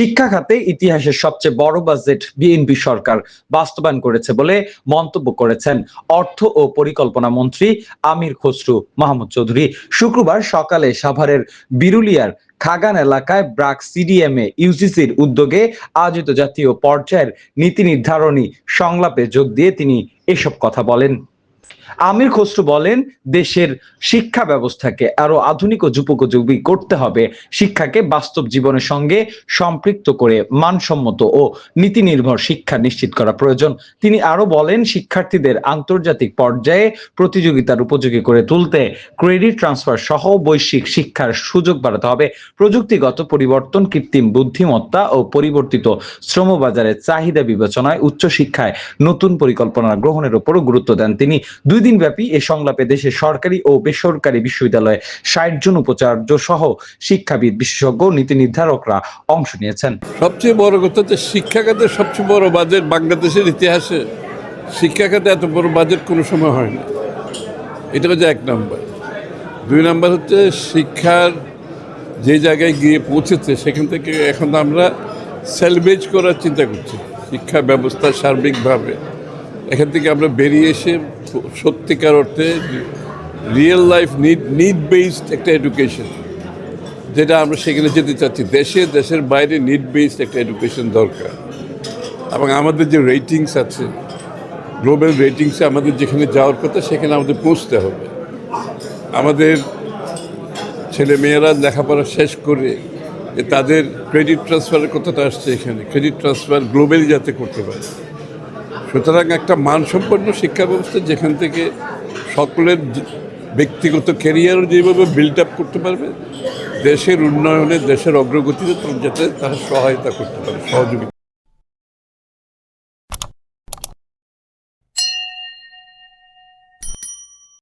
শিক্ষা খাতে ইতিহাসের সবচেয়ে বড় বাজেট বিএনপি সরকার বাস্তবায়ন করেছে বলে মন্তব্য করেছেন অর্থ ও পরিকল্পনা মন্ত্রী আমির খসরু মাহমুদ চৌধুরী। শুক্রবার সকালে সাভারের বিরুলিয়ার খাগান এলাকায় ব্রাক সিডিএমএ ইউজিসির উদ্যোগে আয়োজিত জাতীয় পর্যায়ের নীতি নির্ধারণী সংলাপে যোগ দিয়ে তিনি এসব কথা বলেন। আমির খসরু বলেন, দেশের শিক্ষা ব্যবস্থাকে আরো আধুনিক ও যুগোপযোগী করতে হবে। শিক্ষাকে বাস্তব জীবনের সঙ্গে সম্পৃক্ত করে মানসম্মত ও নীতি নির্ভর শিক্ষা নিশ্চিত করা প্রয়োজন। তিনি আরো বলেন, শিক্ষার্থীদের আন্তর্জাতিক পর্যায়ে প্রতিযোগিতার উপযোগী করে তুলতে ক্রেডিট ট্রান্সফার সহ বৈশ্বিক শিক্ষার সুযোগ বাড়াতে হবে। প্রযুক্তিগত পরিবর্তন, কৃত্রিম বুদ্ধিমত্তা ও পরিবর্তিত শ্রমবাজারের চাহিদা বিবেচনায় উচ্চশিক্ষায় নতুন পরিকল্পনা গ্রহণের উপরও গুরুত্ব দেন তিনি। 2 দিন ব্যাপী এ সংলাপে দেশের সরকারি ও বেসরকারি বিশ্ববিদ্যালয়ে 60 জন উপাচার্য সহ শিক্ষাবিদ, বিশেষজ্ঞ, নীতি নির্ধারকরা অংশ নিয়েছেন। সবচেয়ে বড় কথা হচ্ছে শিক্ষা খাতের সবচেয়ে বড় বাজেট বাংলাদেশের ইতিহাসে শিক্ষা খাতে এত বড় বাজেট কোনো সময় হয় না। এটা হচ্ছে 1 নম্বর। 2 নম্বর হচ্ছে শিক্ষার যে জায়গায় গিয়ে পৌঁছেছে সেখান থেকে এখন আমরা সেলভেজ করার চিন্তা করছি। শিক্ষা ব্যবস্থা সার্বিকভাবে এখান থেকে আমরা বেরিয়ে এসে সত্যিকার অর্থে রিয়েল লাইফ নিড বেসড একটা এডুকেশন, যেটা আমরা সেখানে যেতে চাচ্ছি। দেশের বাইরে নিড বেসড একটা এডুকেশন দরকার। এবং আমাদের যে রেটিংস আছে, গ্লোবাল রেটিংসে আমাদের যেখানে যাওয়ার কথা সেখানে আমাদের পৌঁছতে হবে। আমাদের ছেলে মেয়েরা লেখাপড়া শেষ করে যে তাদের ক্রেডিট ট্রান্সফারের কথাটা আসছে, এখানে ক্রেডিট ট্রান্সফার গ্লোবালি যাতে করতে পারে। সুতরাং একটা মানসম্পন্ন শিক্ষা ব্যবস্থা যেখান থেকে সকলের ব্যক্তিগত ক্যারিয়ারও যেভাবে বিল্ড আপ করতে পারবে, দেশের উন্নয়নে, দেশের অগ্রগতিতে যাতে তারা সহায়তা করতে পারে, সহযোগিতা।